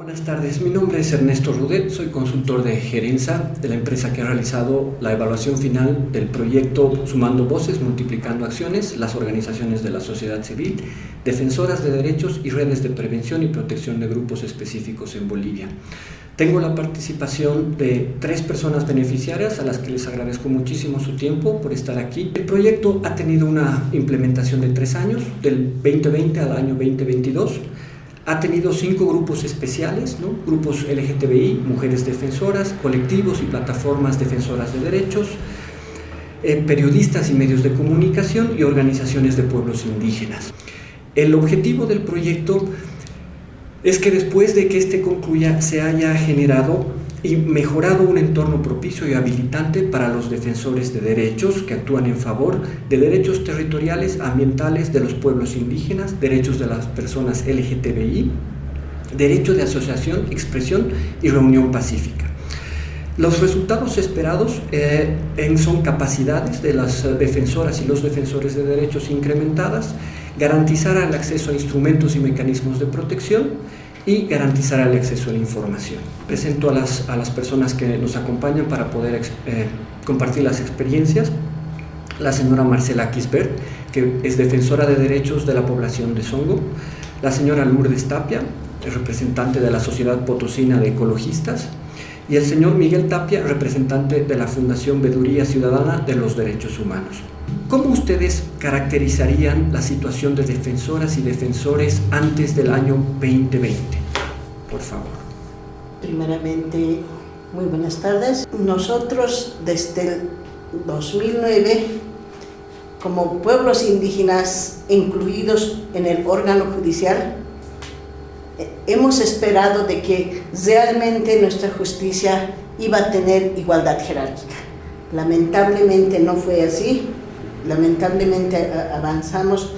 Buenas tardes, mi nombre es Ernesto Rudet, soy consultor de Gerenza de la empresa que ha realizado la evaluación final del proyecto Sumando Voces, Multiplicando Acciones, las organizaciones de la sociedad civil, defensoras de derechos y redes de prevención y protección de grupos específicos en Bolivia. Tengo la participación de 3 personas beneficiarias a las que les agradezco muchísimo su tiempo por estar aquí. El proyecto ha tenido una implementación de 3 años, del 2020 al año 2022. Ha tenido 5 grupos especiales, ¿no? Grupos LGTBI, mujeres defensoras, colectivos y plataformas defensoras de derechos, periodistas y medios de comunicación y organizaciones de pueblos indígenas. El objetivo del proyecto es que después de que este concluya se haya generado y mejorado un entorno propicio y habilitante para los defensores de derechos que actúan en favor de derechos territoriales, ambientales de los pueblos indígenas, derechos de las personas LGTBI, derecho de asociación, expresión y reunión pacífica. Los resultados esperados son capacidades de las defensoras y los defensores de derechos incrementadas, garantizar el acceso a instrumentos y mecanismos de protección y garantizar el acceso a la información. Presento a las personas que nos acompañan para poder compartir las experiencias. La señora Marcela Quisbert, que es defensora de derechos de la población de Songo. La señora Lourdes Tapia, representante de la Sociedad Potosina de Ecologistas. Y el señor Miguel Tapia, representante de la Fundación Veeduría Ciudadana de los Derechos Humanos. ¿Cómo ustedes caracterizarían la situación de defensoras y defensores antes del año 2020? Por favor. Primeramente, muy buenas tardes. Nosotros desde el 2009, como pueblos indígenas incluidos en el órgano judicial, hemos esperado de que realmente nuestra justicia iba a tener igualdad jerárquica. Lamentablemente no fue así. Lamentablemente avanzamos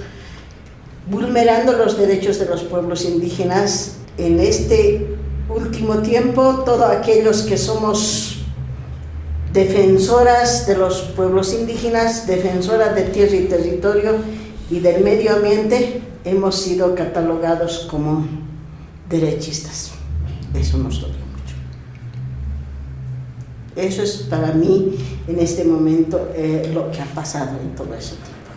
vulnerando los derechos de los pueblos indígenas. En este último tiempo, todos aquellos que somos defensoras de los pueblos indígenas, defensoras de tierra y territorio y del medio ambiente, hemos sido catalogados como derechistas. Eso nos dolió mucho. Eso es para mí en este momento lo que ha pasado en todo ese tiempo.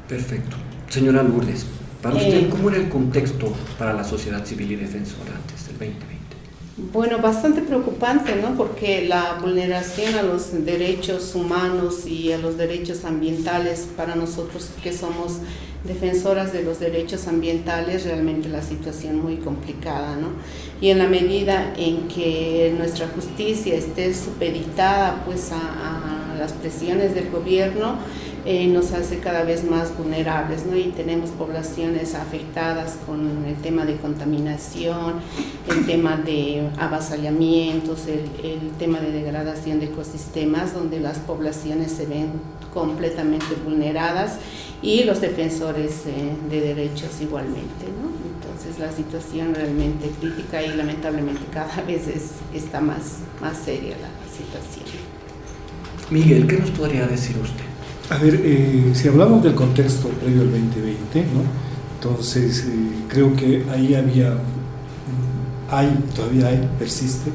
Perfecto. Señora Lourdes, para usted, ¿cómo era el contexto para la sociedad civil y defensora antes del 2020? Bueno, bastante preocupante, ¿no? Porque la vulneración a los derechos humanos y a los derechos ambientales, para nosotros que somos defensoras de los derechos ambientales, realmente la situación muy complicada, ¿no? Y en la medida en que nuestra justicia esté supeditada pues a las presiones del gobierno, nos hace cada vez más vulnerables, ¿no? Y tenemos poblaciones afectadas con el tema de contaminación, el tema de avasallamientos, el tema de degradación de ecosistemas, donde las poblaciones se ven completamente vulneradas y los defensores de derechos igualmente, ¿no? Entonces la situación realmente crítica y lamentablemente cada vez está más seria la situación. Miguel, ¿qué nos podría decir usted? A ver, si hablamos del contexto previo al 2020, ¿no? Entonces creo que ahí persiste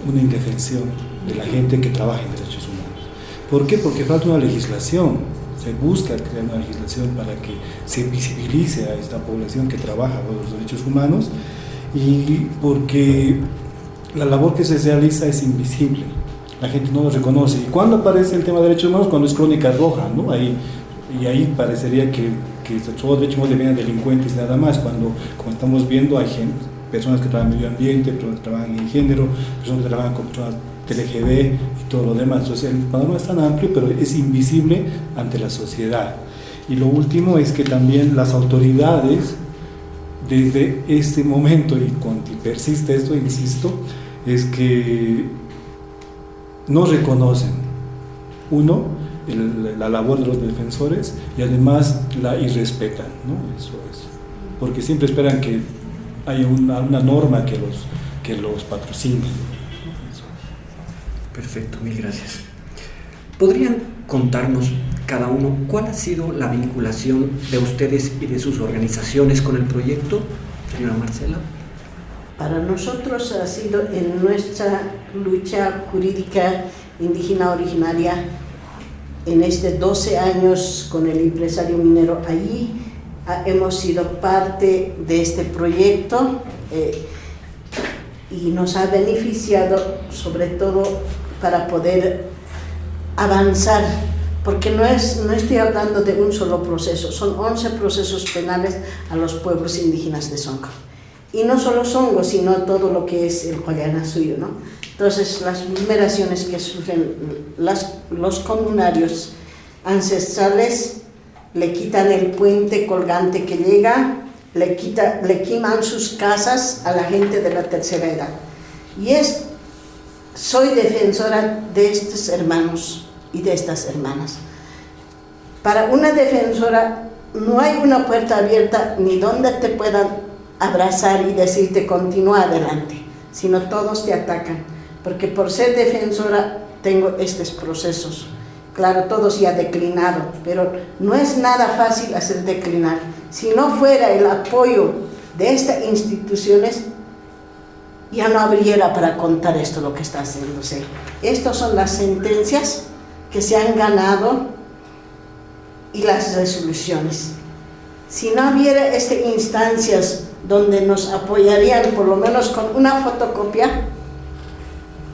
una indefensión de la gente que trabaja en derechos humanos. ¿Por qué? Porque falta una legislación, se busca crear una legislación para que se visibilice a esta población que trabaja por los derechos humanos y porque la labor que se realiza es invisible. La gente no lo reconoce. ¿Y cuándo aparece el tema de derechos humanos? Cuando es crónica roja, ¿no? Ahí parecería que todos los derechos humanos devienen delincuentes nada más, cuando, como estamos viendo, hay personas que trabajan en medio ambiente, personas que trabajan en género, personas que trabajan con personas LGB y todo lo demás. Entonces el panorama es tan amplio, pero es invisible ante la sociedad. Y lo último es que también las autoridades, desde este momento, y persiste esto, insisto, es que no reconocen, la labor de los defensores y además la irrespetan, ¿no? Eso es, porque siempre esperan que haya una norma que los patrocine. Perfecto, mil gracias. ¿Podrían contarnos cada uno cuál ha sido la vinculación de ustedes y de sus organizaciones con el proyecto, señora Marcela? Para nosotros ha sido en nuestra lucha jurídica indígena originaria, en 12 años con el empresario minero allí, hemos sido parte de este proyecto y nos ha beneficiado sobre todo para poder avanzar, porque no estoy hablando de un solo proceso, son 11 procesos penales a los pueblos indígenas de Songo. Y no solo Songo, sino todo lo que es el Guayanasuyo, ¿no? Entonces, las vulneraciones que sufren los comunarios ancestrales, le quitan el puente colgante que llega, le queman sus casas a la gente de la tercera edad. Y soy defensora de estos hermanos y de estas hermanas. Para una defensora no hay una puerta abierta ni donde te puedan abrazar y decirte continúa adelante, sino todos te atacan, porque por ser defensora tengo estos procesos. Claro, todos ya declinaron, pero no es nada fácil hacer declinar. Si no fuera el apoyo de estas instituciones, ya no habría para contar esto lo que está haciéndose. Estas son las sentencias que se han ganado y las resoluciones. Si no hubiera estas instancias donde nos apoyarían por lo menos con una fotocopia,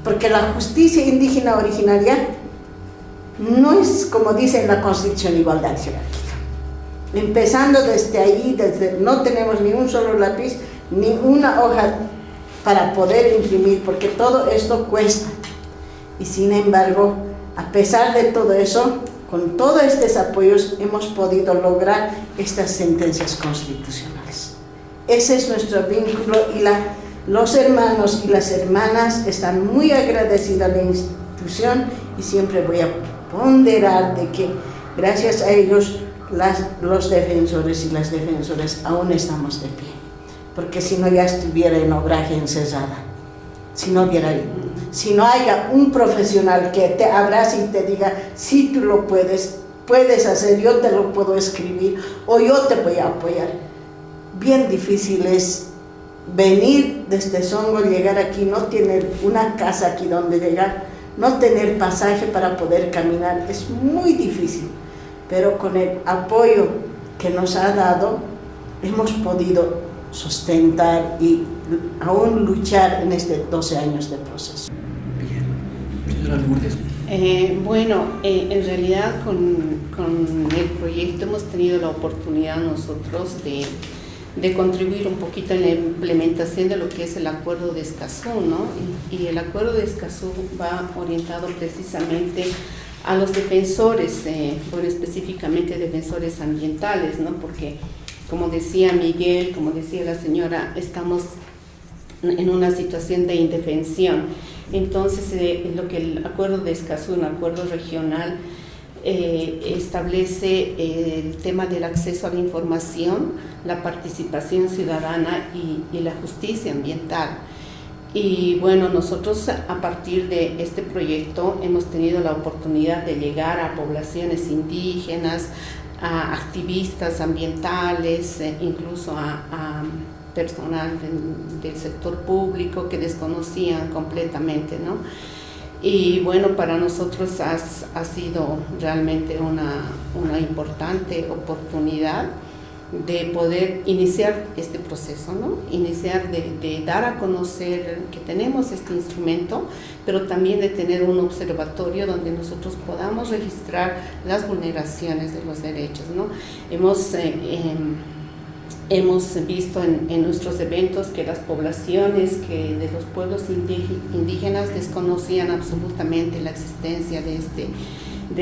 porque la justicia indígena originaria no es como dice en la Constitución igualdad jerárquica. Empezando desde ahí, no tenemos ni un solo lápiz, ni una hoja para poder imprimir, porque todo esto cuesta. Y sin embargo, a pesar de todo eso, con todos estos apoyos hemos podido lograr estas sentencias constitucionales. Ese es nuestro vínculo y los hermanos y las hermanas están muy agradecidos a la institución y siempre voy a ponderar de que gracias a ellos los defensores y las defensoras aún estamos de pie, porque si no ya estuviera en obraje encerrada, si no haya un profesional que te abrace y te diga si tú lo puedes hacer, yo te lo puedo escribir o yo te voy a apoyar. Bien difícil es venir desde Songo, llegar aquí, no tener una casa aquí donde llegar, no tener pasaje para poder caminar, es muy difícil, pero con el apoyo que nos ha dado hemos podido sustentar y aún luchar en 12 años de proceso. Bien, señora Lourdes. En realidad con el proyecto hemos tenido la oportunidad nosotros de contribuir un poquito en la implementación de lo que es el Acuerdo de Escazú, ¿no? Y el Acuerdo de Escazú va orientado precisamente a los defensores, específicamente defensores ambientales, ¿no? Porque, como decía Miguel, como decía la señora, estamos en una situación de indefensión. Entonces, lo que el Acuerdo de Escazú, un acuerdo regional, establece el tema del acceso a la información, la participación ciudadana y la justicia ambiental. Y bueno, nosotros a partir de este proyecto hemos tenido la oportunidad de llegar a poblaciones indígenas, a activistas ambientales, incluso a personal del sector público que desconocían completamente, ¿no? Y bueno, para nosotros ha sido realmente una importante oportunidad de poder iniciar este proceso, ¿no? Iniciar de dar a conocer que tenemos este instrumento, pero también de tener un observatorio donde nosotros podamos registrar las vulneraciones de los derechos, ¿no? Hemos visto en nuestros eventos que las poblaciones de los pueblos indígenas desconocían absolutamente la existencia de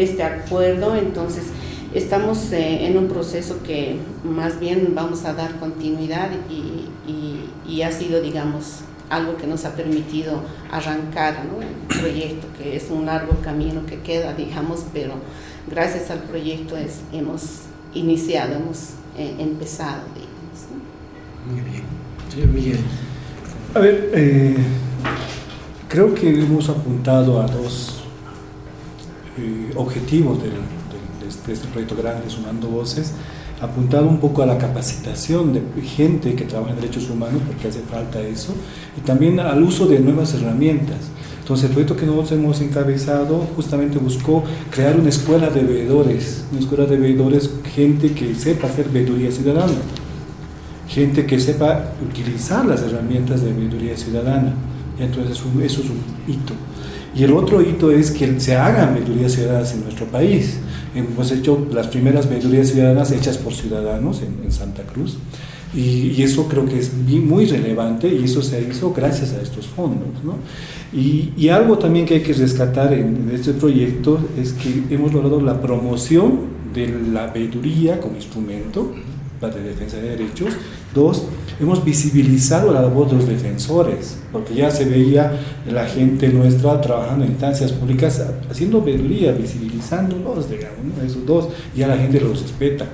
este acuerdo. Entonces estamos en un proceso que más bien vamos a dar continuidad y ha sido, digamos, algo que nos ha permitido arrancar, ¿no? El proyecto, que es un largo camino que queda, digamos, pero gracias al proyecto hemos iniciado, hemos empezado, digamos, ¿no? Muy bien. Señor Miguel. A ver, creo que hemos apuntado a dos objetivos de este proyecto grande, Sumando Voces. apuntado un poco a la capacitación de gente que trabaja en derechos humanos, porque hace falta eso, y también al uso de nuevas herramientas. Entonces el proyecto que nosotros hemos encabezado justamente buscó crear una escuela de veedores, gente que sepa hacer veeduría ciudadana, gente que sepa utilizar las herramientas de veeduría ciudadana. Entonces eso es un hito. Y el otro hito es que se hagan veedurías ciudadanas en nuestro país. Hemos hecho las primeras veedurías ciudadanas hechas por ciudadanos en Santa Cruz, y eso creo que es muy relevante, y eso se hizo gracias a estos fondos, ¿no? Y algo también que hay que rescatar en este proyecto es que hemos logrado la promoción de la veeduría como instrumento para la defensa de derechos. Dos, hemos visibilizado la labor de los defensores, porque ya se veía la gente nuestra trabajando en instancias públicas, haciendo veeduría, visibilizándolos, digamos, ¿no? Esos dos, ya la gente los respeta.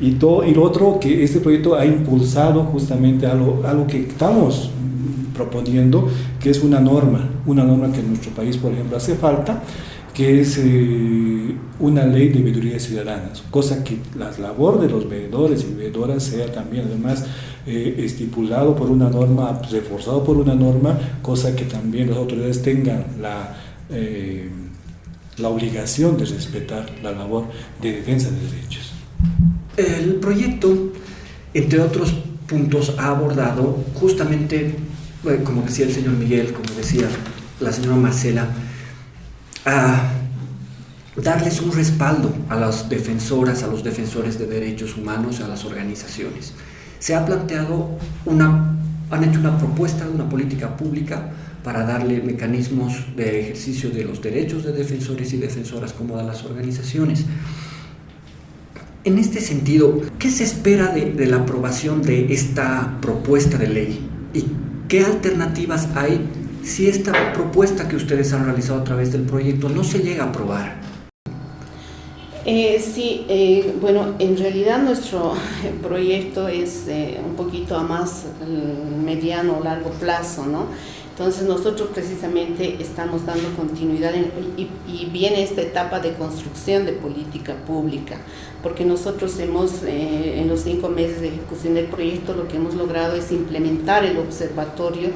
Y lo otro, que este proyecto ha impulsado justamente algo que estamos proponiendo, que es una norma que en nuestro país, por ejemplo, hace falta, que es una ley de veedurías ciudadanas, cosa que la labor de los veedores y veedoras sea también además estipulado por una norma, reforzado por una norma, cosa que también las autoridades tengan la obligación de respetar la labor de defensa de derechos. El proyecto, entre otros puntos, ha abordado justamente, como decía el señor Miguel, como decía la señora Marcela, a darles un respaldo a las defensoras, a los defensores de derechos humanos, a las organizaciones. Se ha planteado han hecho una propuesta de una política pública para darle mecanismos de ejercicio de los derechos de defensores y defensoras como de las organizaciones. En este sentido, ¿qué se espera de la aprobación de esta propuesta de ley? ¿Y qué alternativas hay si esta propuesta que ustedes han realizado a través del proyecto no se llega a aprobar? Bueno, en realidad nuestro proyecto es un poquito a más mediano o largo plazo, ¿no? Entonces nosotros precisamente estamos dando continuidad y viene esta etapa de construcción de política pública, porque nosotros hemos, en los 5 meses de ejecución del proyecto, lo que hemos logrado es implementar el observatorio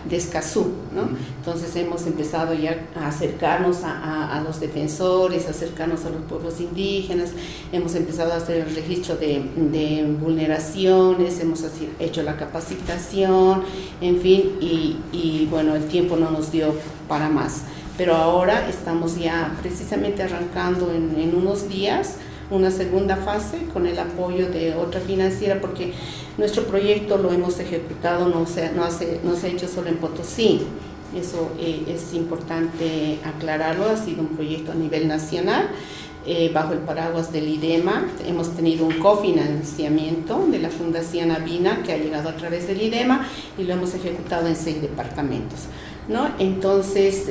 de Escazú, ¿no? Entonces hemos empezado ya a acercarnos a los defensores, acercarnos a los pueblos indígenas, hemos empezado a hacer el registro de vulneraciones, hemos hecho la capacitación, en fin, y bueno, el tiempo no nos dio para más. Pero ahora estamos ya precisamente arrancando en unos días una segunda fase con el apoyo de otra financiera, porque nuestro proyecto lo hemos ejecutado, no se ha hecho solo en Potosí. Eso es importante aclararlo, ha sido un proyecto a nivel nacional, bajo el paraguas del IDEMA. Hemos tenido un cofinanciamiento de la Fundación Avina que ha llegado a través del IDEMA y lo hemos ejecutado en 6 departamentos, ¿no? Entonces,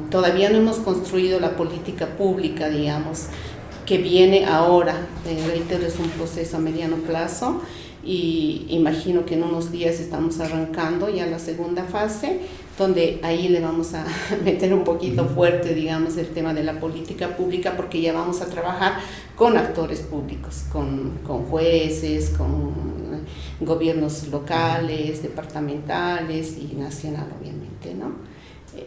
todavía no hemos construido la política pública, digamos, que viene ahora. Reitero, es un proceso a mediano plazo y imagino que en unos días estamos arrancando ya la segunda fase, donde ahí le vamos a meter un poquito fuerte, digamos, el tema de la política pública, porque ya vamos a trabajar con actores públicos, con jueces, con gobiernos locales, departamentales y nacional, obviamente, ¿no?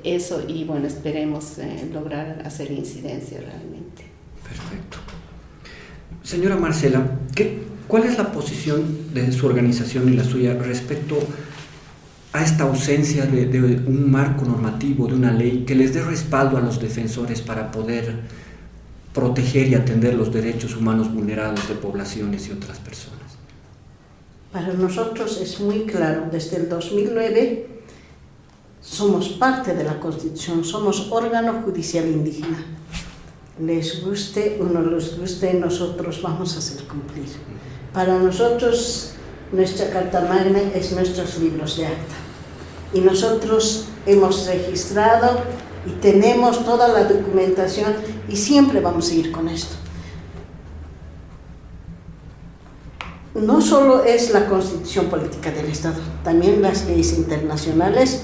Eso, y bueno, esperemos lograr hacer incidencia realmente. Perfecto. Señora Marcela, ¿cuál es la posición de su organización y la suya respecto a esta ausencia de un marco normativo, de una ley que les dé respaldo a los defensores para poder proteger y atender los derechos humanos vulnerados de poblaciones y otras personas? Para nosotros es muy claro, desde el 2009 somos parte de la Constitución, somos órgano judicial indígena. Les guste o no les guste, nosotros vamos a hacer cumplir. Para nosotros, nuestra Carta Magna es nuestros libros de acta. Y nosotros hemos registrado y tenemos toda la documentación y siempre vamos a seguir con esto. No solo es la Constitución política del Estado, también las leyes internacionales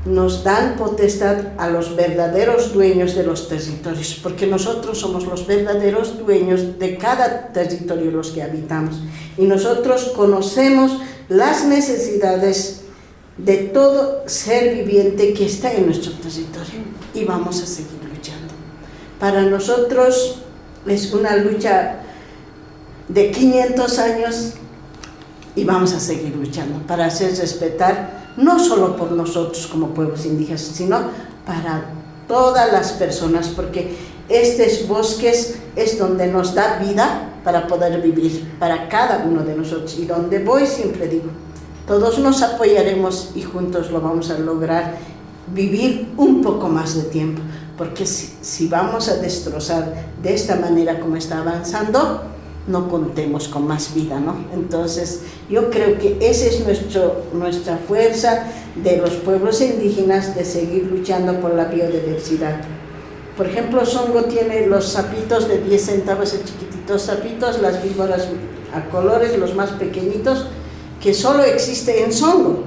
nos dan potestad a los verdaderos dueños de los territorios, porque nosotros somos los verdaderos dueños de cada territorio los que habitamos, y nosotros conocemos las necesidades de todo ser viviente que está en nuestro territorio, y vamos a seguir luchando. Para nosotros es una lucha de 500 años y vamos a seguir luchando para hacer respetar, no solo por nosotros como pueblos indígenas, sino para todas las personas, porque estos bosques es donde nos da vida para poder vivir, para cada uno de nosotros, y donde voy siempre digo, todos nos apoyaremos y juntos lo vamos a lograr vivir un poco más de tiempo, porque si vamos a destrozar de esta manera como está avanzando, no contemos con más vida, ¿no? Entonces, yo creo que esa es nuestra fuerza de los pueblos indígenas, de seguir luchando por la biodiversidad. Por ejemplo, Songo tiene los sapitos de 10 centavos, esos chiquititos sapitos, las víboras a colores, los más pequeñitos, que solo existe en Songo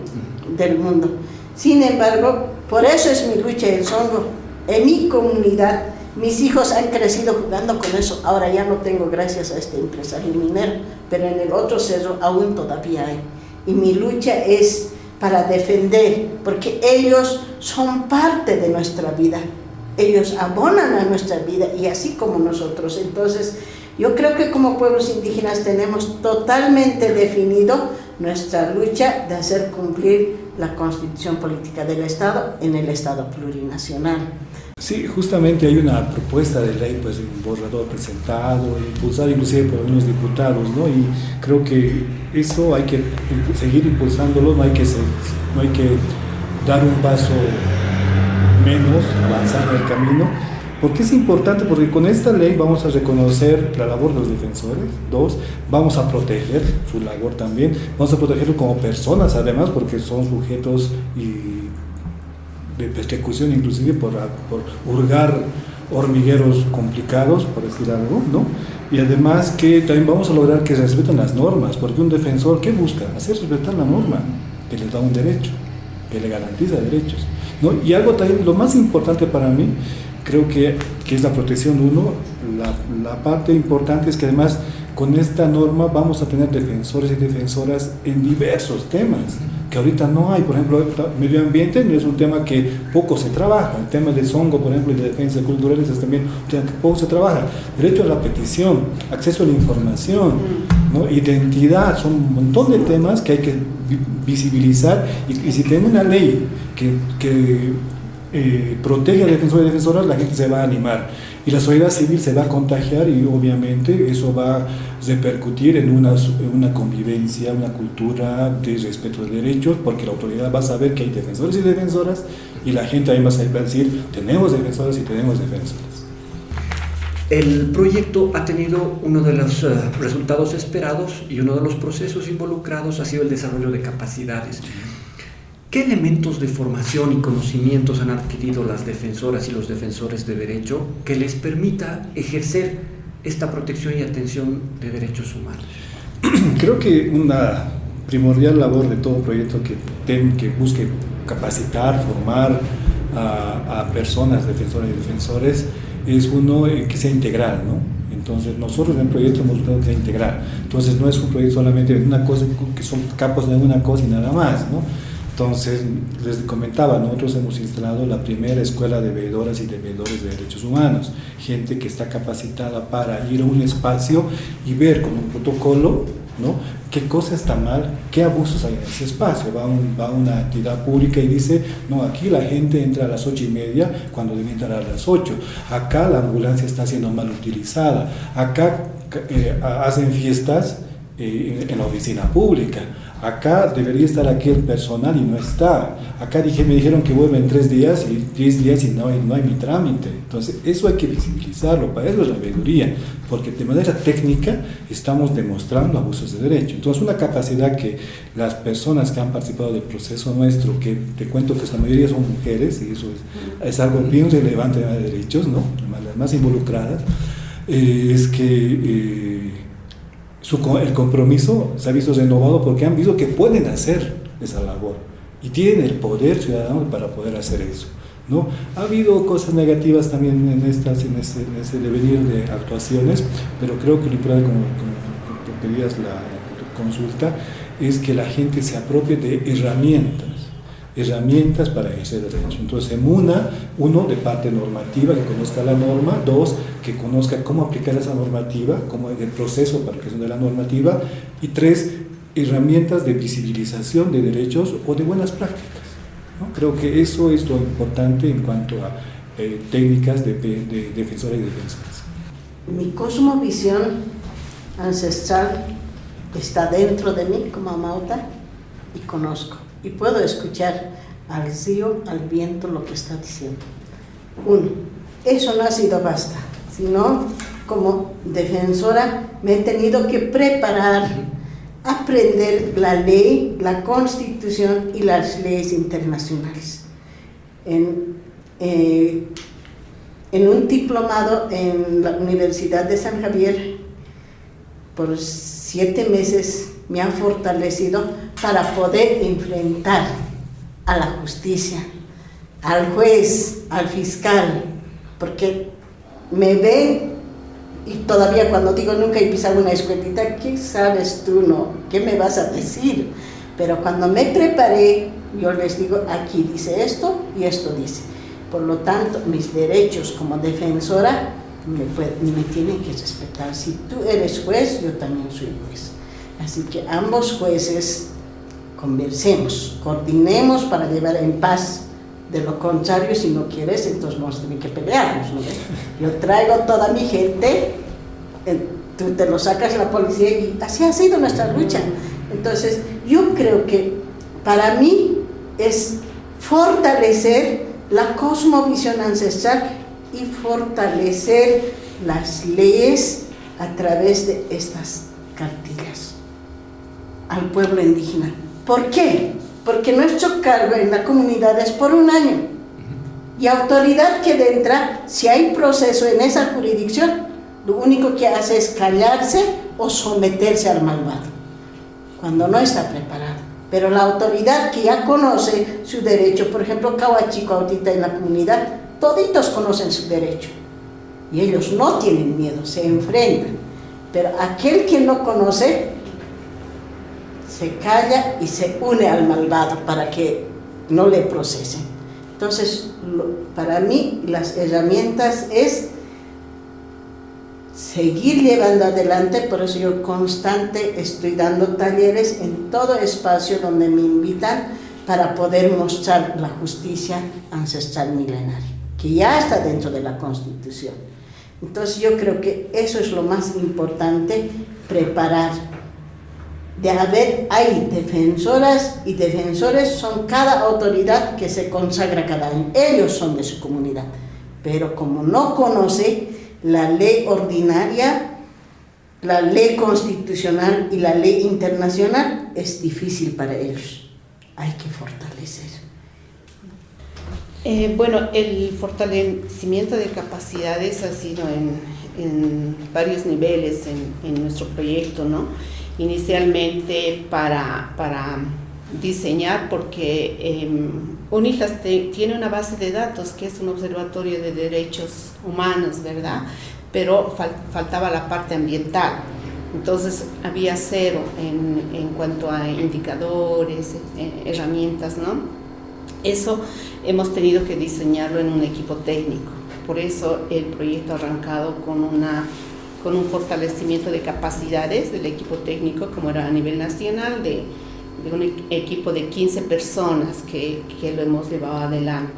del mundo. Sin embargo, por eso es mi lucha en Songo, en mi comunidad. Mis hijos han crecido jugando con eso. Ahora ya no tengo, gracias a este empresario minero, pero en el otro cerro aún todavía hay. Y mi lucha es para defender, porque ellos son parte de nuestra vida. Ellos abonan a nuestra vida, y así como nosotros. Entonces, yo creo que como pueblos indígenas tenemos totalmente definido nuestra lucha de hacer cumplir la Constitución Política del Estado en el Estado plurinacional. Sí, justamente hay una propuesta de ley, pues un borrador presentado, impulsado inclusive por algunos diputados, ¿no? Y creo que eso hay que seguir impulsándolo, no hay que dar un paso menos, avanzar en el camino, porque es importante, porque con esta ley vamos a reconocer la labor de los defensores. 2, vamos a proteger su labor también, vamos a protegerlos como personas además, porque son sujetos de persecución inclusive por hurgar hormigueros complicados, por decir algo, ¿no? Y además que también vamos a lograr que se respeten las normas, porque un defensor, ¿qué busca? Hacer respetar la norma, que le da un derecho, que le garantiza derechos, ¿no? Y algo también, lo más importante para mí, creo que es la protección uno, la parte importante es que además con esta norma vamos a tener defensores y defensoras en diversos temas, que ahorita no hay. Por ejemplo, medio ambiente no es un tema que poco se trabaja, el tema de Songo, por ejemplo, y de defensa culturales es también un tema que poco se trabaja. Derecho a la petición, acceso a la información, ¿no? Identidad, son un montón de temas que hay que visibilizar, y si tenemos una ley que protege a defensores y defensoras, la gente se va a animar y la sociedad civil se va a contagiar, y obviamente eso va a repercutir en una convivencia, una cultura de respeto de derechos, porque la autoridad va a saber que hay defensores y defensoras, y la gente ahí va a decir, tenemos defensores y tenemos defensoras. El proyecto ha tenido uno de los resultados esperados, y uno de los procesos involucrados ha sido el desarrollo de capacidades. ¿Qué elementos de formación y conocimientos han adquirido las defensoras y los defensores de derecho que les permita ejercer esta protección y atención de derechos humanos? Creo que una primordial labor de todo proyecto que busque capacitar, formar a personas defensoras y defensores es uno que sea integral, ¿no? Entonces nosotros en el proyecto hemos buscado que sea integral. Entonces no es un proyecto solamente de una cosa, que son capos de una cosa y nada más, ¿no? Entonces, les comentaba, nosotros hemos instalado la primera escuela de veedoras y de veedores de derechos humanos, gente que está capacitada para ir a un espacio y ver con un protocolo, ¿no?, qué cosa está mal, qué abusos hay en ese espacio. Va a una entidad pública y dice, no, aquí la gente entra a las 8:30 cuando debe entrar a las 8, acá la ambulancia está siendo mal utilizada, acá hacen fiestas en la oficina pública, acá debería estar aquí el personal y no está, acá me dijeron que vuelven 3 días y 10 días y no hay mi trámite. Entonces eso hay que visibilizarlo, para eso es la veeduría, porque de manera técnica estamos demostrando abusos de derecho. Entonces una capacidad que las personas que han participado del proceso nuestro, que te cuento que la mayoría son mujeres, y eso es algo bien relevante de derechos, ¿no?, las más involucradas, es que el compromiso se ha visto renovado porque han visto que pueden hacer esa labor. y tienen el poder ciudadano para poder hacer eso, ¿no? Ha habido cosas negativas también en ese devenir de actuaciones, pero creo que lo importante, como pedías la consulta, es que la gente se apropie de herramientas para ejercer derecho. Entonces, uno, de parte normativa, que conozca la norma; dos, que conozca cómo aplicar esa normativa, cómo es el proceso para la aplicación de la normativa; y tres, herramientas de visibilización de derechos o de buenas prácticas, ¿no? Creo que eso es lo importante en cuanto a técnicas de defensora y defensoras. Mi cosmovisión ancestral está dentro de mí como amauta, y conozco y puedo escuchar al río, al viento, lo que está diciendo. Uno, eso no ha sido basta, sino como defensora me he tenido que preparar, aprender la ley, la Constitución y las leyes internacionales. En un diplomado en la Universidad de San Javier, por 7 meses me ha fortalecido para poder enfrentar a la justicia, al juez, al fiscal, porque me ven, y todavía cuando digo nunca he pisado una escuelita, ¿qué sabes tú, no? ¿Qué me vas a decir? Pero cuando me preparé, yo les digo, aquí dice esto y esto dice. Por lo tanto, mis derechos como defensora me tienen que respetar. Si tú eres juez, yo también soy juez. Así que ambos jueces conversemos, coordinemos para llevar en paz. De lo contrario, si no quieres, entonces vamos a tener que pelearnos, ¿no? Yo traigo toda mi gente, tú te lo sacas la policía, y así ha sido nuestra lucha. Entonces, yo creo que para mí es fortalecer la cosmovisión ancestral y fortalecer las leyes a través de estas cartillas al pueblo indígena. ¿Por qué? Porque nuestro cargo en la comunidad es por 1 año, y autoridad que entra, si hay proceso en esa jurisdicción, lo único que hace es callarse o someterse al malvado, cuando no está preparado. Pero la autoridad que ya conoce su derecho, por ejemplo, Cahuachico ahorita en la comunidad, toditos conocen su derecho, y ellos no tienen miedo, se enfrentan. Pero aquel que no conoce, se calla y se une al malvado para que no le procesen. Entonces, para mí, las herramientas es seguir llevando adelante. Por eso yo constante estoy dando talleres en todo espacio donde me invitan para poder mostrar la justicia ancestral milenaria, que ya está dentro de la Constitución. Entonces yo creo que eso es lo más importante, preparar. Hay defensoras y defensores, son cada autoridad que se consagra cada año, ellos son de su comunidad, pero como no conoce la ley ordinaria, la ley constitucional y la ley internacional, es difícil para ellos. Hay que fortalecer. Bueno, el fortalecimiento de capacidades ha sido en varios niveles en nuestro proyecto, ¿no? Inicialmente para diseñar, porque UNITAS tiene una base de datos que es un observatorio de derechos humanos, ¿verdad? Pero faltaba la parte ambiental. Entonces había cero en cuanto a indicadores, herramientas, ¿no? Eso hemos tenido que diseñarlo en un equipo técnico. Por eso el proyecto ha arrancado con un fortalecimiento de capacidades del equipo técnico, como era a nivel nacional, de un equipo de 15 personas que lo hemos llevado adelante.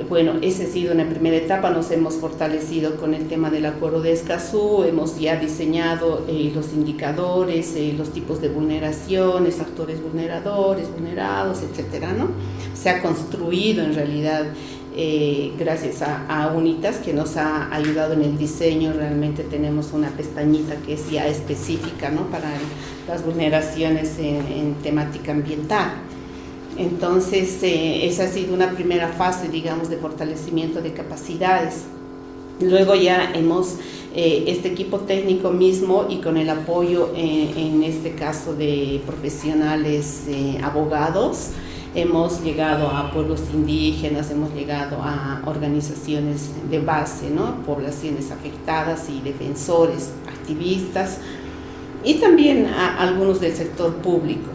Bueno, esa ha sido una primera etapa. Nos hemos fortalecido con el tema del acuerdo de Escazú, hemos ya diseñado los indicadores, los tipos de vulneraciones, actores vulneradores, vulnerados, etcétera, ¿no? Se ha construido en realidad gracias a UNITAS, que nos ha ayudado en el diseño. Realmente tenemos una pestañita que es ya específica, ¿no?, para las vulneraciones en temática ambiental. Entonces, esa ha sido una primera fase, digamos, de fortalecimiento de capacidades. Luego ya hemos, este equipo técnico mismo y con el apoyo en este caso de profesionales abogados, hemos llegado a pueblos indígenas, hemos llegado a organizaciones de base, ¿no? Poblaciones afectadas y defensores, activistas, y también a algunos del sector público.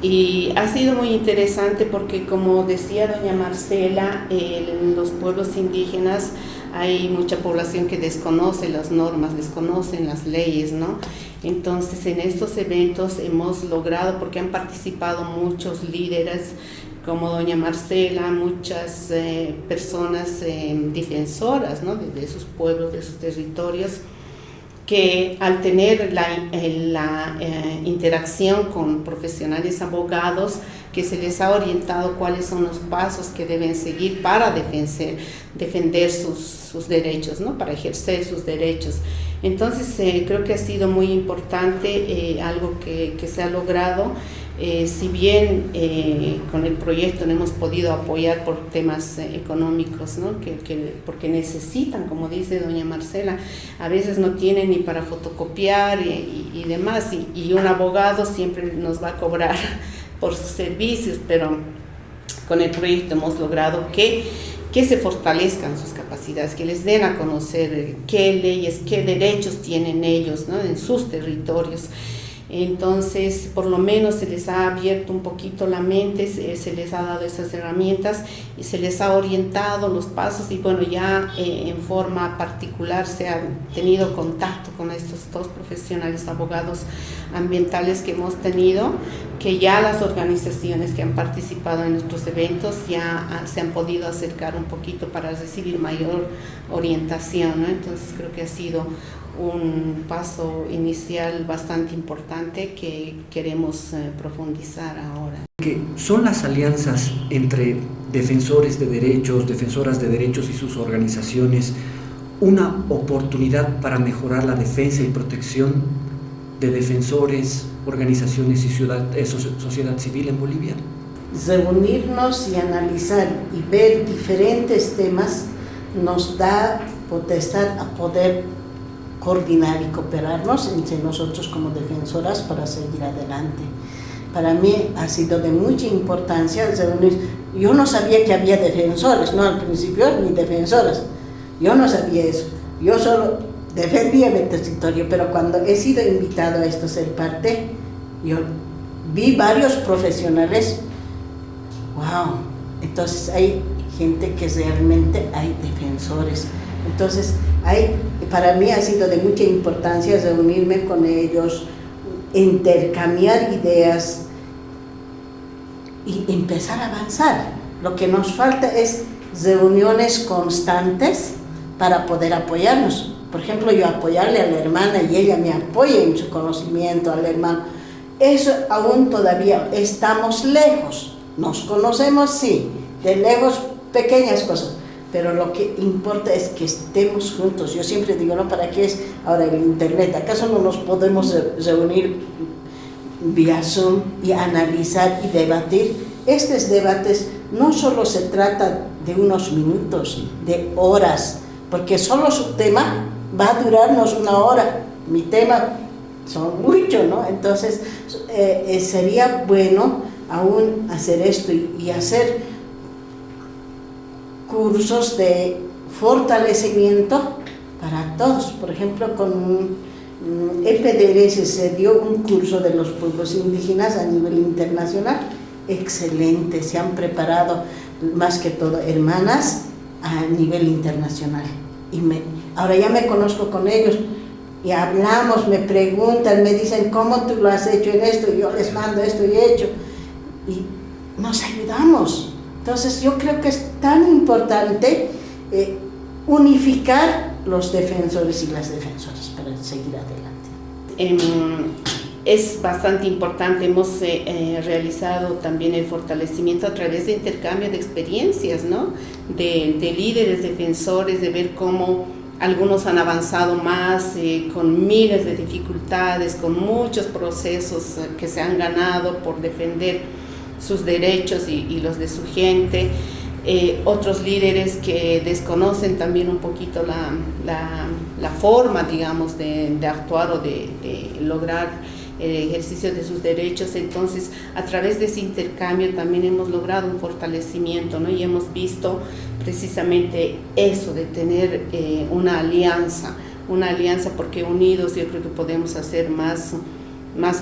Y ha sido muy interesante porque, como decía doña Marcela, en los pueblos indígenas hay mucha población que desconoce las normas, desconocen las leyes, ¿no? Entonces, en estos eventos hemos logrado, porque han participado muchos líderes como doña Marcela, muchas personas defensoras, ¿no? de sus pueblos, de sus territorios, que al tener la interacción con profesionales abogados, que se les ha orientado cuáles son los pasos que deben seguir para defender sus derechos, ¿no? Para ejercer sus derechos. Entonces creo que ha sido muy importante, algo que se ha logrado. Si bien con el proyecto no hemos podido apoyar por temas económicos, ¿no? Porque necesitan, como dice doña Marcela, a veces no tienen ni para fotocopiar y demás, y un abogado siempre nos va a cobrar por sus servicios, pero con el proyecto hemos logrado que se fortalezcan sus capacidades, que les den a conocer qué leyes, qué derechos tienen ellos, ¿no? En sus territorios. Entonces, por lo menos se les ha abierto un poquito la mente, se les ha dado esas herramientas y se les ha orientado los pasos, y bueno, ya en forma particular se ha tenido contacto con estos dos profesionales abogados ambientales que hemos tenido, que ya las organizaciones que han participado en nuestros eventos ya se han podido acercar un poquito para recibir mayor orientación, ¿no? Entonces creo que ha sido un paso inicial bastante importante que queremos profundizar ahora. ¿Qué son las alianzas entre defensores de derechos, defensoras de derechos y sus organizaciones una oportunidad para mejorar la defensa y protección de defensores, organizaciones y sociedad civil en Bolivia? Reunirnos y analizar y ver diferentes temas nos da potestad a poder coordinar y cooperarnos entre nosotros como defensoras para seguir adelante. Para mí ha sido de mucha importancia reunir. Yo no sabía que había defensores, no al principio ni defensoras. Yo no sabía eso. Yo solo defendía mi territorio, pero cuando he sido invitado a esto, ser parte, yo vi varios profesionales. ¡Wow! Entonces hay gente que realmente hay defensores. Entonces, para mí ha sido de mucha importancia reunirme con ellos, intercambiar ideas y empezar a avanzar. Lo que nos falta es reuniones constantes para poder apoyarnos. Por ejemplo, yo apoyarle a la hermana y ella me apoya en su conocimiento al hermano. Eso aún todavía estamos lejos. Nos conocemos, sí, de lejos, pequeñas cosas. Pero lo que importa es que estemos juntos. Yo siempre digo, ¿no? ¿Para qué es ahora el internet? ¿Acaso no nos podemos reunir vía Zoom y analizar y debatir? Estos debates no solo se trata de unos minutos, de horas, porque solo su tema va a durarnos una hora. Mi tema son mucho, ¿no? Entonces sería bueno aún hacer esto y hacer cursos de fortalecimiento para todos. Por ejemplo, con EPDRS se dio un curso de los pueblos indígenas a nivel internacional, excelente, se han preparado más que todo hermanas a nivel internacional. Y ahora ya me conozco con ellos y hablamos, me preguntan, me dicen cómo tú lo has hecho en esto, y yo les mando esto y he hecho, y nos ayudamos. Entonces yo creo que es tan importante unificar los defensores y las defensoras para seguir adelante. Es bastante importante, hemos realizado también el fortalecimiento a través de intercambio de experiencias, ¿no? De líderes defensores, de ver cómo algunos han avanzado más con miles de dificultades, con muchos procesos que se han ganado por defender sus derechos y los de su gente. otros líderes que desconocen también un poquito la forma, digamos, de actuar o de lograr el ejercicio de sus derechos. Entonces, a través de ese intercambio también hemos logrado un fortalecimiento, ¿no? Y hemos visto precisamente eso, de tener una alianza, porque unidos yo creo que podemos hacer más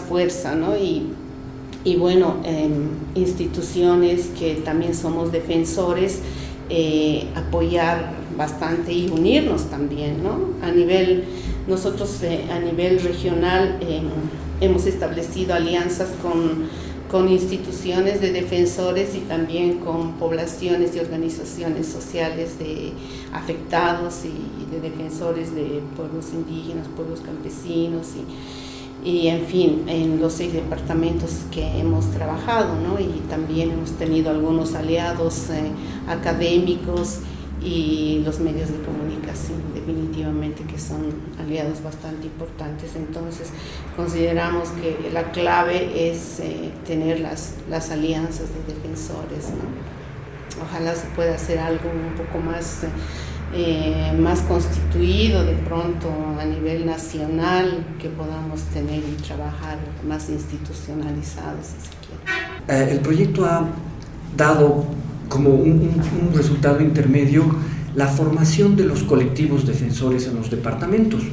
fuerza, ¿no? Y bueno, instituciones que también somos defensores, apoyar bastante y unirnos también, ¿no? Nosotros a nivel regional hemos establecido alianzas con instituciones de defensores y también con poblaciones y organizaciones sociales de afectados y de defensores de pueblos indígenas, pueblos campesinos y en fin, en los 6 departamentos que hemos trabajado, ¿no? Y también hemos tenido algunos aliados académicos y los medios de comunicación, definitivamente que son aliados bastante importantes. Entonces, consideramos que la clave es tener las alianzas de defensores, ¿no? Ojalá se pueda hacer algo un poco más constituido de pronto a nivel nacional, que podamos tener y trabajar más institucionalizados, si se quiere. El proyecto ha dado como un resultado intermedio la formación de los colectivos defensores en los departamentos.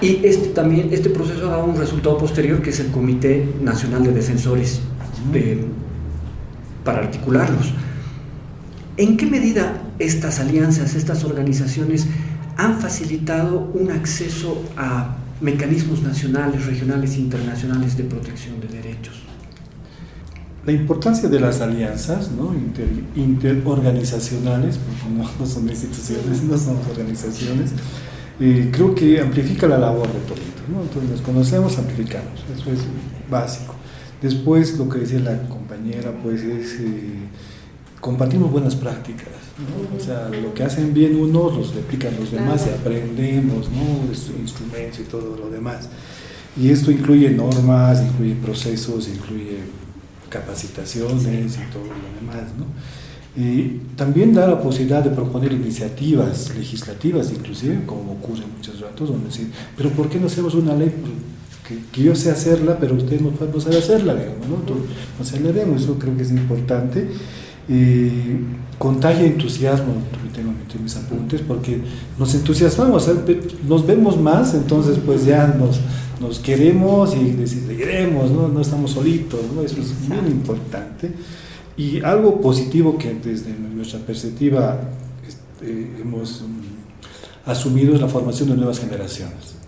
Y este proceso ha dado un resultado posterior, que es el Comité Nacional de Defensores, para articularlos. ¿En qué medida estas alianzas, estas organizaciones han facilitado un acceso a mecanismos nacionales, regionales e internacionales de protección de derechos? La importancia de las alianzas, ¿no? Interorganizacionales, porque no son instituciones, no somos organizaciones, creo que amplifica la labor del proyecto, ¿no? Entonces nos conocemos, amplificamos, eso es básico. Después, lo que decía la compañera, pues es compartimos buenas prácticas, ¿no? O sea, lo que hacen bien unos los replican los demás y aprendemos, ¿no? Instrumentos y todo lo demás. Y esto incluye normas, incluye procesos, incluye capacitaciones y todo lo demás, ¿no? Y también da la posibilidad de proponer iniciativas legislativas, inclusive, como ocurre en muchos ratos, donde decir, pero ¿por qué no hacemos una ley que yo sé hacerla, pero usted no sabe hacerla, digamos, ¿no? Entonces, nos aceleremos, eso creo que es importante. Contagia entusiasmo, tengo mis apuntes, porque nos entusiasmamos, nos vemos más, entonces pues ya nos queremos y seguiremos, ¿no? Estamos solitos, ¿no? Eso es bien importante. Y algo positivo que desde nuestra perspectiva hemos asumido es la formación de nuevas generaciones.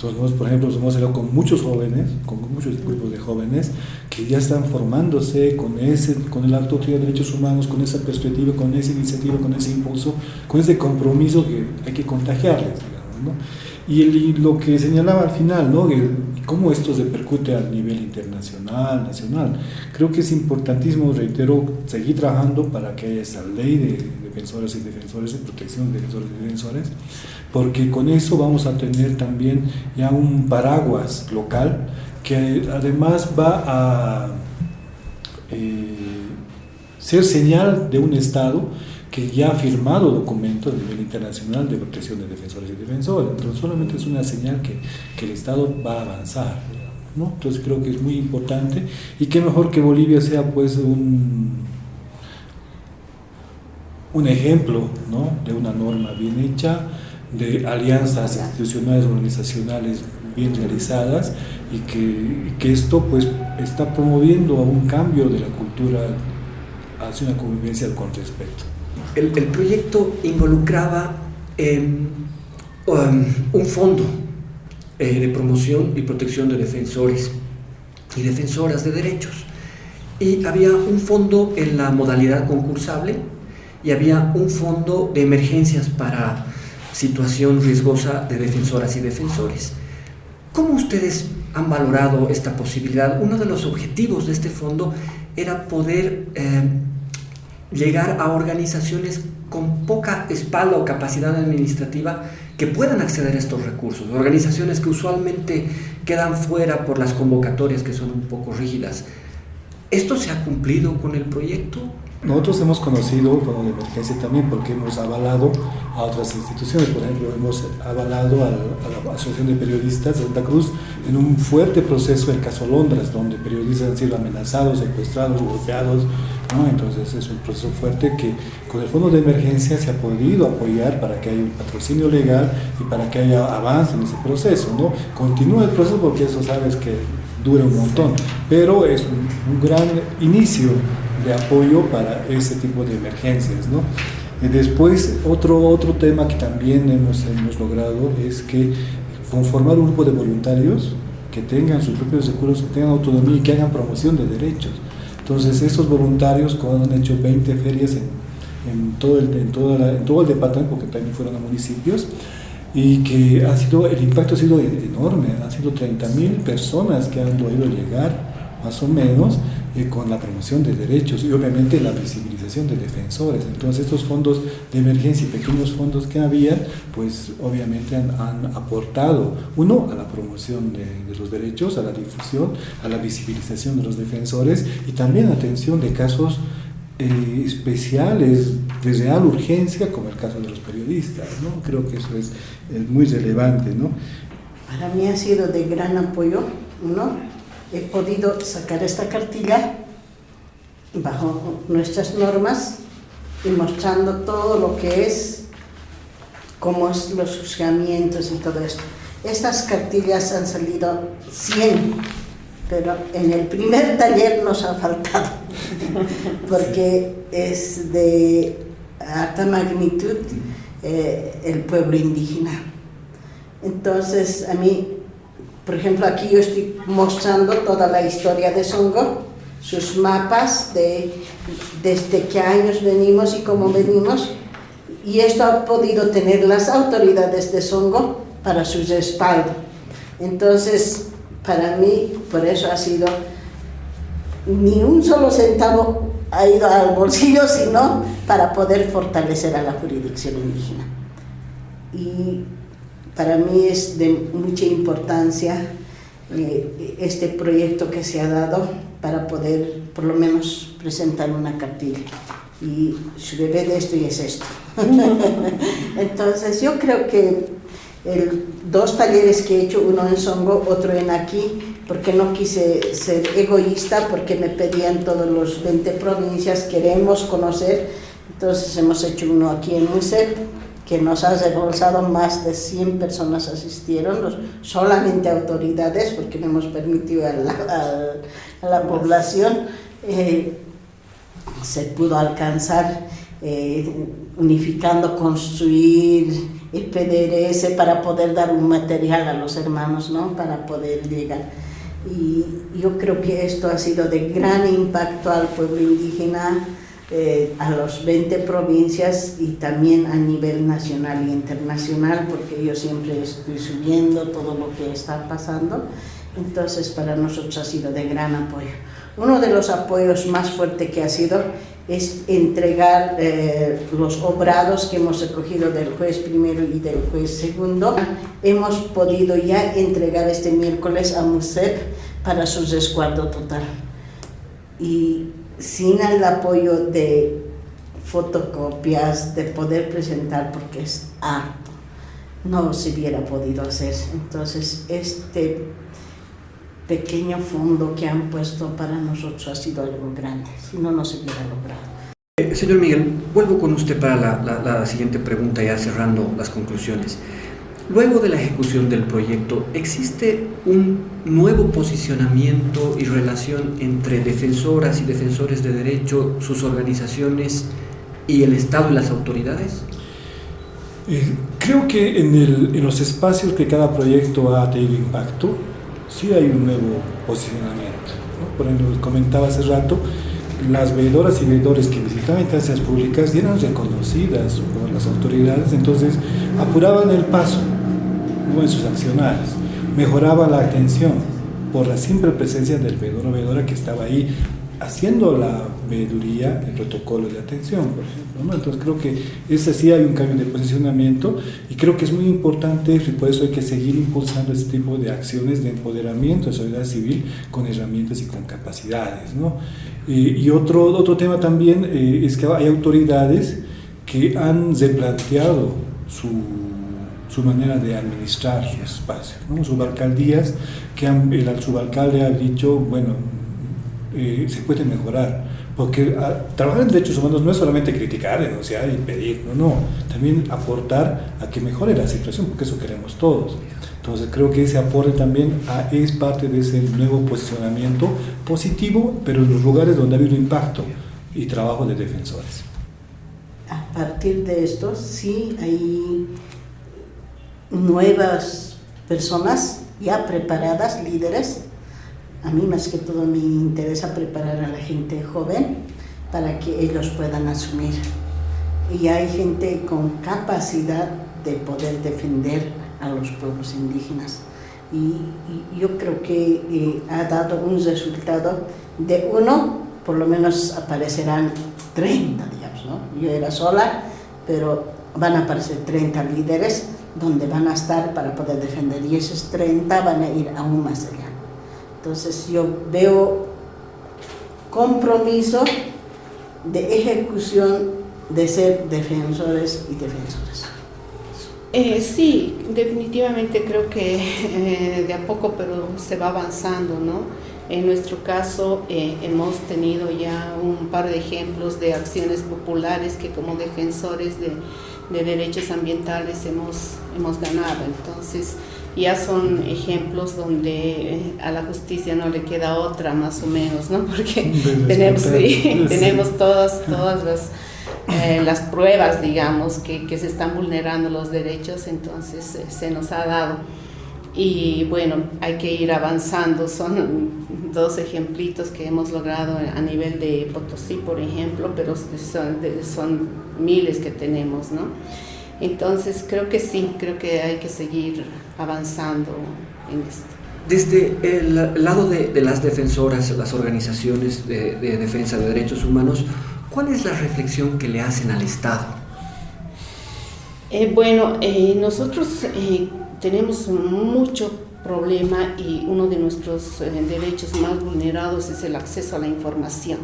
Entonces, por ejemplo, hemos hablado con muchos jóvenes, con muchos grupos de jóvenes que ya están formándose con el acto de derechos humanos, con esa perspectiva, con esa iniciativa, con ese impulso, con ese compromiso que hay que contagiarles, digamos, ¿no? Y lo que señalaba al final, ¿no? Cómo esto se repercute a nivel internacional, nacional. Creo que es importantísimo, reitero, seguir trabajando para que haya esa ley de defensores y defensores, de protección de defensores y defensores, porque con eso vamos a tener también ya un paraguas local que además va a ser señal de un Estado que ya ha firmado documentos a nivel internacional de protección de defensores y defensores. Entonces solamente es una señal que el Estado va a avanzar, ¿no? Entonces creo que es muy importante, y qué mejor que Bolivia sea pues un ejemplo, ¿no? De una norma bien hecha, de alianzas institucionales, organizacionales bien realizadas, y que esto pues está promoviendo un cambio de la cultura hacia una convivencia con respeto. El proyecto involucraba un fondo de promoción y protección de defensores y defensoras de derechos, y había un fondo en la modalidad concursable y había un fondo de emergencias para situación riesgosa de defensoras y defensores. ¿Cómo ustedes han valorado esta posibilidad? Uno de los objetivos de este fondo era poder llegar a organizaciones con poca espalda o capacidad administrativa que puedan acceder a estos recursos, organizaciones que usualmente quedan fuera por las convocatorias que son un poco rígidas. ¿Esto se ha cumplido con el proyecto? Nosotros hemos conocido el Fondo de Emergencia también porque hemos avalado a otras instituciones. Por ejemplo, hemos avalado a la Asociación de Periodistas de Santa Cruz en un fuerte proceso, el caso Londras, donde periodistas han sido amenazados, secuestrados, golpeados, ¿no? Entonces es un proceso fuerte que con el Fondo de Emergencia se ha podido apoyar para que haya un patrocinio legal y para que haya avance en ese proceso, ¿no? Continúa el proceso porque eso sabes que dura un montón, pero es un gran inicio de apoyo para ese tipo de emergencias, ¿no? Y después, otro tema que también hemos logrado es que conformar un grupo de voluntarios que tengan sus propios recursos, que tengan autonomía y que hagan promoción de derechos. Entonces, estos voluntarios han hecho 20 ferias en todo el departamento, porque también fueron a municipios, y que el impacto ha sido enorme. Han sido 30.000 personas que han podido llegar, más o menos, con la promoción de derechos y obviamente la visibilización de defensores. Entonces estos fondos de emergencia y pequeños fondos que había, pues obviamente han aportado, uno, a la promoción de los derechos, a la difusión, a la visibilización de los defensores y también atención de casos especiales de real urgencia, como el caso de los periodistas, ¿no? Creo que eso es muy relevante, ¿no? Para mí ha sido de gran apoyo, ¿no? He podido sacar esta cartilla bajo nuestras normas y mostrando todo lo que es, cómo es los juzgamientos y todo esto. Estas cartillas han salido 100, pero en el primer taller nos ha faltado, porque es de alta magnitud el pueblo indígena. Entonces, a mí, por ejemplo, aquí yo estoy mostrando toda la historia de Songo, sus mapas desde qué años venimos y cómo venimos, y esto ha podido tener las autoridades de Songo para su respaldo. Entonces, para mí, por eso ha sido, ni un solo centavo ha ido al bolsillo, sino para poder fortalecer a la jurisdicción indígena. Y para mí es de mucha importancia este proyecto que se ha dado para poder por lo menos presentar una cartilla. Y su bebé de esto y es esto. Entonces yo creo que dos talleres que he hecho, uno en Songo, otro en aquí, porque no quise ser egoísta, porque me pedían todos los 20 provincias, queremos conocer, entonces hemos hecho uno aquí en MUSEP, que nos ha reembolsado, más de 100 personas asistieron, solamente autoridades, porque no hemos permitido a la población. Se pudo alcanzar unificando, construir el PDRS para poder dar un material a los hermanos, ¿no? Para poder llegar. Y yo creo que esto ha sido de gran impacto al pueblo indígena, a las 20 provincias y también a nivel nacional e internacional, porque yo siempre estoy subiendo todo lo que está pasando. Entonces para nosotros ha sido de gran apoyo. Uno de los apoyos más fuertes que ha sido es entregar los obrados que hemos recogido del juez primero y del juez segundo. Hemos podido ya entregar este miércoles a MUSEP para su resguardo total. Y sin el apoyo de fotocopias, de poder presentar, porque es harto, no se hubiera podido hacer. Entonces este pequeño fondo que han puesto para nosotros ha sido algo grande, si no, no se hubiera logrado. Señor Miguel, vuelvo con usted para la siguiente pregunta, ya cerrando las conclusiones. Luego de la ejecución del proyecto, ¿existe un nuevo posicionamiento y relación entre defensoras y defensores de derecho, sus organizaciones y el Estado y las autoridades? Creo que en los espacios que cada proyecto ha tenido impacto, sí hay un nuevo posicionamiento, ¿no? Por ejemplo, comentaba hace rato, las veedoras y veedores que visitaban instancias públicas eran reconocidas por las autoridades, entonces apuraban el paso, ¿no? En sus accionarios, mejoraban la atención por la simple presencia del veedor o veedora que estaba ahí haciendo la veeduría, el protocolo de atención, por ejemplo, ¿no? Entonces creo que ese sí hay un cambio de posicionamiento y creo que es muy importante y por eso hay que seguir impulsando este tipo de acciones de empoderamiento de sociedad civil con herramientas y con capacidades, ¿no? Y otro tema también es que hay autoridades que han replanteado su manera de administrar su espacio, ¿no? Subalcaldías que el subalcalde ha dicho, bueno, se puede mejorar, porque trabajar en derechos humanos no es solamente criticar, denunciar y pedir, no, también aportar a que mejore la situación, porque eso queremos todos. Entonces creo que ese aporte también es parte de ese nuevo posicionamiento positivo, pero en los lugares donde ha habido impacto y trabajo de defensores. A partir de esto, sí hay nuevas personas ya preparadas, líderes. A mí más que todo me interesa preparar a la gente joven para que ellos puedan asumir. Y hay gente con capacidad de poder defender a los pueblos indígenas. Y yo creo que ha dado un resultado de uno, por lo menos aparecerán 30, digamos, ¿no? Yo era sola, pero van a aparecer 30 líderes donde van a estar para poder defender, y esos 30 van a ir aún más allá. Entonces yo veo compromiso de ejecución de ser defensores y defensoras. Sí, definitivamente creo que de a poco, pero se va avanzando, ¿no? En nuestro caso hemos tenido ya un par de ejemplos de acciones populares que como defensores de derechos ambientales hemos ganado. Entonces ya son ejemplos donde a la justicia no le queda otra, más o menos, ¿no? Porque tenemos todas las pruebas, digamos, que se están vulnerando los derechos, entonces se nos ha dado. Y bueno, hay que ir avanzando. Son 2 ejemplitos que hemos logrado a nivel de Potosí, por ejemplo, pero son miles que tenemos, ¿no? Entonces creo que sí, creo que hay que seguir avanzando en esto. Desde el lado de las defensoras, las organizaciones de defensa de derechos humanos, ¿cuál es la reflexión que le hacen al Estado? Nosotros tenemos mucho problema y uno de nuestros derechos más vulnerados es el acceso a la información,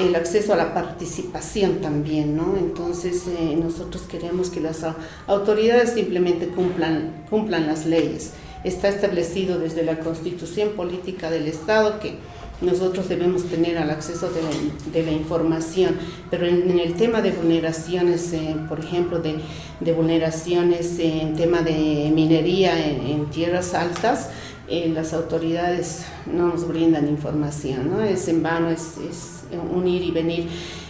el acceso a la participación también, ¿no? Entonces nosotros queremos que las autoridades simplemente cumplan las leyes. Está establecido desde la Constitución Política del Estado que nosotros debemos tener al acceso de la información, pero en el tema de vulneraciones, por ejemplo, de vulneraciones en tema de minería en tierras altas, las autoridades no nos brindan información, ¿no? Es en vano, es un ir y venir.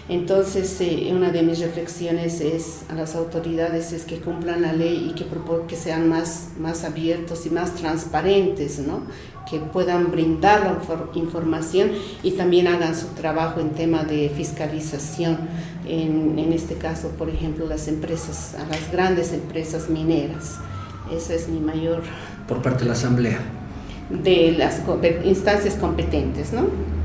Entonces, una de mis reflexiones a las autoridades es que cumplan la ley y que sean más abiertos y más transparentes, ¿no? Que puedan brindar la información y también hagan su trabajo en tema de fiscalización. En este caso, por ejemplo, las grandes empresas mineras. Esa es mi mayor... Por parte de la Asamblea. De las instancias competentes, ¿no?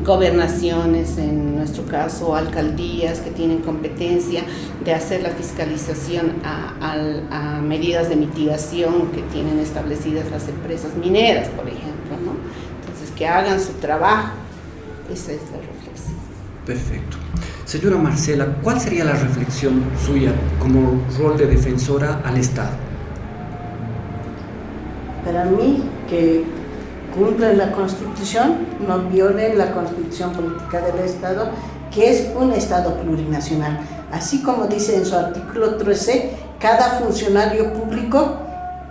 Gobernaciones, en nuestro caso, alcaldías que tienen competencia de hacer la fiscalización a medidas de mitigación que tienen establecidas las empresas mineras, por ejemplo, ¿no? Entonces, que hagan su trabajo. Esa es la reflexión. Perfecto. Señora Marcela, ¿cuál sería la reflexión suya como rol de defensora al Estado? Para mí, que cumplan la Constitución, no violen la Constitución Política del Estado, que es un Estado plurinacional. Así como dice en su artículo 13, cada funcionario público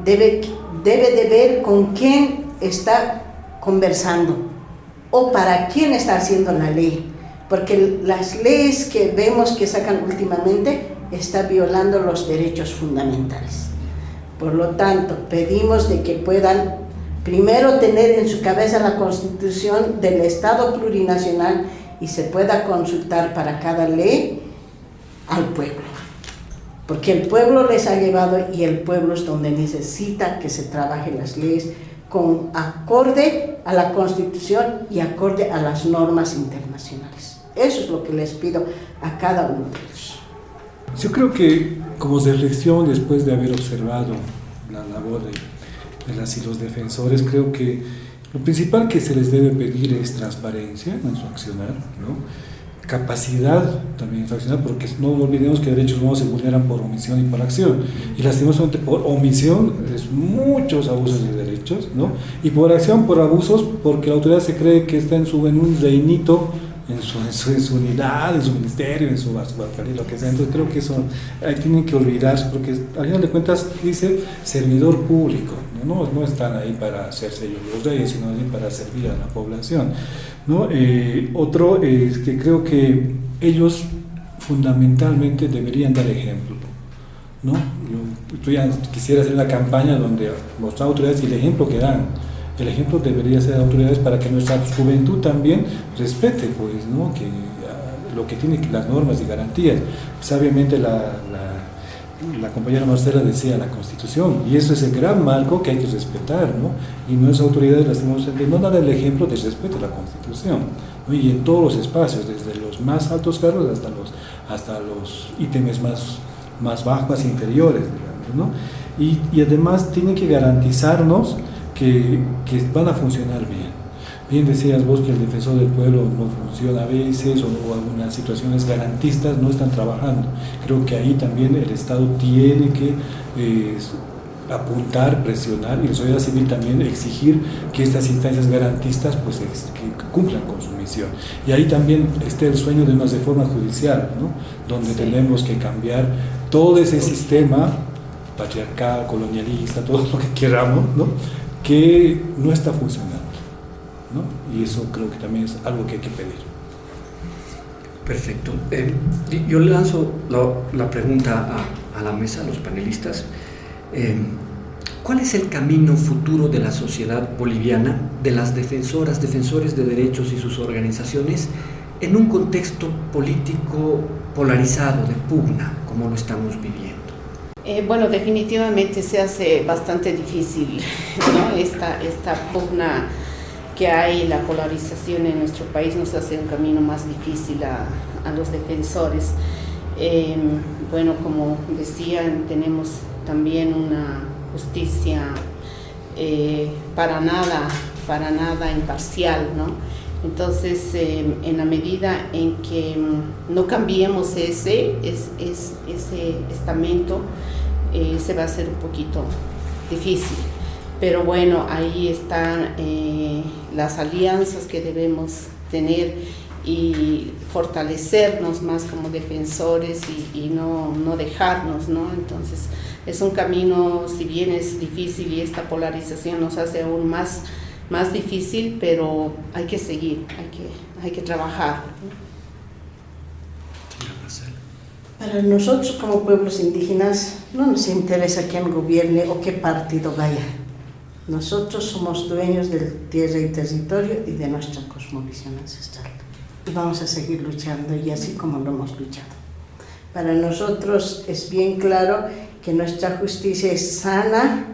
debe de ver con quién está conversando o para quién está haciendo la ley, porque las leyes que vemos que sacan últimamente están violando los derechos fundamentales. Por lo tanto, pedimos de que puedan primero tener en su cabeza la Constitución del Estado plurinacional y se pueda consultar para cada ley al pueblo, porque el pueblo les ha llevado y el pueblo es donde necesita que se trabajen las leyes acorde a la Constitución y acorde a las normas internacionales. Eso es lo que les pido a cada uno de ellos. Yo creo que como reflexión, después de haber observado la labor de las y los defensores, creo que lo principal que se les debe pedir es transparencia en su accionar, ¿no? Capacidad también en su accionar, porque no olvidemos que derechos humanos se vulneran por omisión y por acción, y lastimosamente por omisión es muchos abusos de derechos, ¿no? Y por acción, por abusos, porque la autoridad se cree que está en un reinito, en su unidad, en su ministerio, en su alcaldía, lo que sea. Entonces creo que eso ahí tienen que olvidarse, porque al final de cuentas dice servidor público, no están ahí para hacerse ellos los reyes, sino para servir a la población, ¿no? Otro es que creo que ellos fundamentalmente deberían dar ejemplo, ¿no? Yo ya quisiera hacer una campaña donde mostrar autoridades y el ejemplo que dan. El ejemplo debería ser de autoridades para que nuestra juventud también respete, pues, ¿no? Que lo que tiene las normas y garantías. Sabiamente la compañera Marcela decía la Constitución, y eso es el gran marco que hay que respetar, ¿no? Y nuestras autoridades lastimosamente no dan el ejemplo de respeto a la Constitución, ¿no? Y en todos los espacios, desde los más altos cargos hasta los ítems más bajos, más inferiores, digamos, ¿no? Y además tienen que garantizarnos que van a funcionar bien. Bien decías vos que el defensor del pueblo no funciona a veces, o algunas situaciones garantistas no están trabajando. Creo que ahí también el Estado tiene que apuntar, presionar, y la sociedad civil también exigir que estas instancias garantistas pues que cumplan con su misión. Y ahí también está el sueño de una reforma judicial, ¿no? Donde tenemos que cambiar todo ese sistema patriarcal, colonialista, todo lo que queramos, ¿no? Que no está funcionando, ¿no? Y eso creo que también es algo que hay que pedir. Perfecto. Yo le lanzo la pregunta a la mesa, a los panelistas. ¿Cuál es el camino futuro de la sociedad boliviana, de las defensores de derechos y sus organizaciones, en un contexto político polarizado, de pugna, como lo estamos viviendo? Bueno, definitivamente se hace bastante difícil, ¿no? Esta pugna que hay, la polarización en nuestro país nos hace un camino más difícil a los defensores. Bueno, como decían, tenemos también una justicia para nada imparcial, ¿no? Entonces, en la medida en que no cambiemos ese estamento, se va a hacer un poquito difícil. Pero bueno, ahí están las alianzas que debemos tener y fortalecernos más como defensores y no dejarnos, ¿no? Entonces, es un camino, si bien es difícil y esta polarización nos hace aún más difícil, pero hay que seguir, hay que trabajar. Para nosotros como pueblos indígenas no nos interesa quién gobierne o qué partido vaya. Nosotros somos dueños de tierra y territorio y de nuestra cosmovisión ancestral. Y vamos a seguir luchando, y así como lo hemos luchado. Para nosotros es bien claro que nuestra justicia es sana,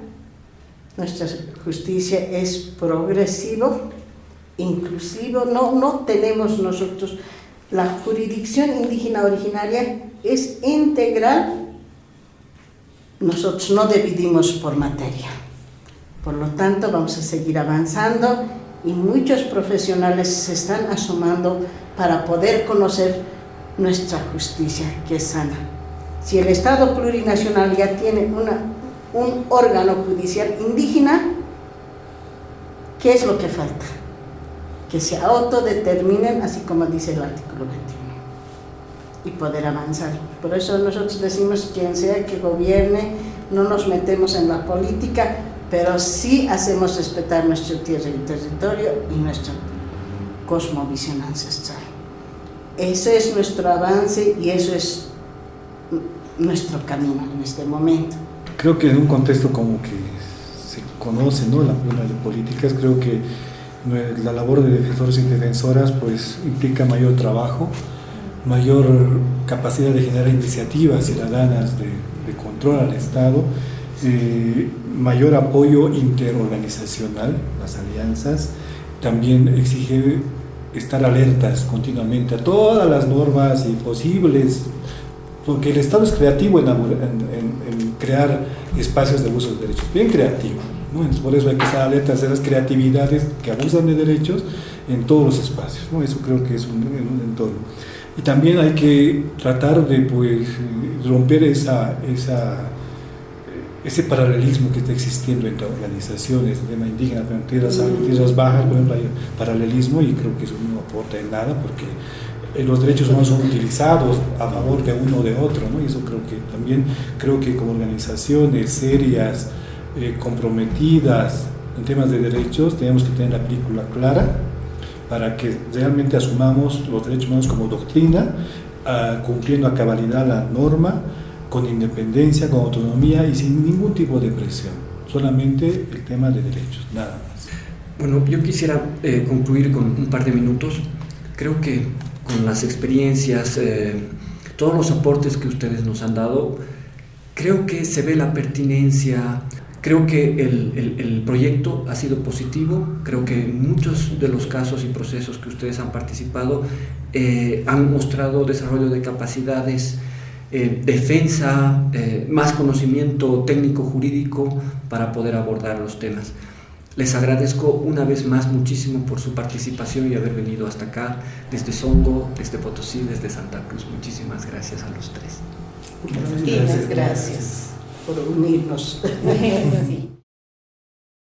nuestra justicia es progresivo, inclusivo. No tenemos nosotros, la jurisdicción indígena originaria es integral. Nosotros no dividimos por materia. Por lo tanto, vamos a seguir avanzando y muchos profesionales se están asomando para poder conocer nuestra justicia, que es sana. Si el Estado plurinacional ya tiene un órgano judicial indígena, ¿qué es lo que falta? Que se autodeterminen, así como dice el artículo 21, y poder avanzar. Por eso nosotros decimos, quien sea que gobierne, no nos metemos en la política, pero sí hacemos respetar nuestra tierra y territorio y nuestra cosmovisión ancestral. Eso es nuestro avance y eso es nuestro camino en este momento. Creo que en un contexto como que se conoce, ¿no?, la pugna de políticas, creo que la labor de defensores y defensoras pues implica mayor trabajo, mayor capacidad de generar iniciativas ciudadanas de control al Estado, mayor apoyo interorganizacional, las alianzas, también exige estar alertas continuamente a todas las normas y posibles, porque el Estado es creativo en crear espacios de uso de derechos, bien creativo, ¿no? Entonces, por eso hay que estar alertas a esas creatividades que abusan de derechos en todos los espacios, ¿no? Eso creo que es un entorno. Y también hay que tratar de pues, romper ese paralelismo que está existiendo entre organizaciones, el tema indígena, pero en tierras bajas, por ejemplo, hay paralelismo y creo que eso no aporta en nada porque los derechos humanos son utilizados a favor de uno o de otro, ¿no? Y eso creo que como organizaciones serias, comprometidas en temas de derechos, tenemos que tener la película clara para que realmente asumamos los derechos humanos como doctrina, cumpliendo a cabalidad la norma, con independencia, con autonomía y sin ningún tipo de presión, solamente el tema de derechos, nada más. Bueno, yo quisiera concluir con un par de minutos. Creo que con las experiencias, todos los aportes que ustedes nos han dado, creo que se ve la pertinencia. Creo que el proyecto ha sido positivo, creo que muchos de los casos y procesos que ustedes han participado han mostrado desarrollo de capacidades, defensa, más conocimiento técnico-jurídico para poder abordar los temas. Les agradezco una vez más muchísimo por su participación y haber venido hasta acá, desde Songo, desde Potosí, desde Santa Cruz. Muchísimas gracias a los tres. Muchas gracias por unirnos. Sí.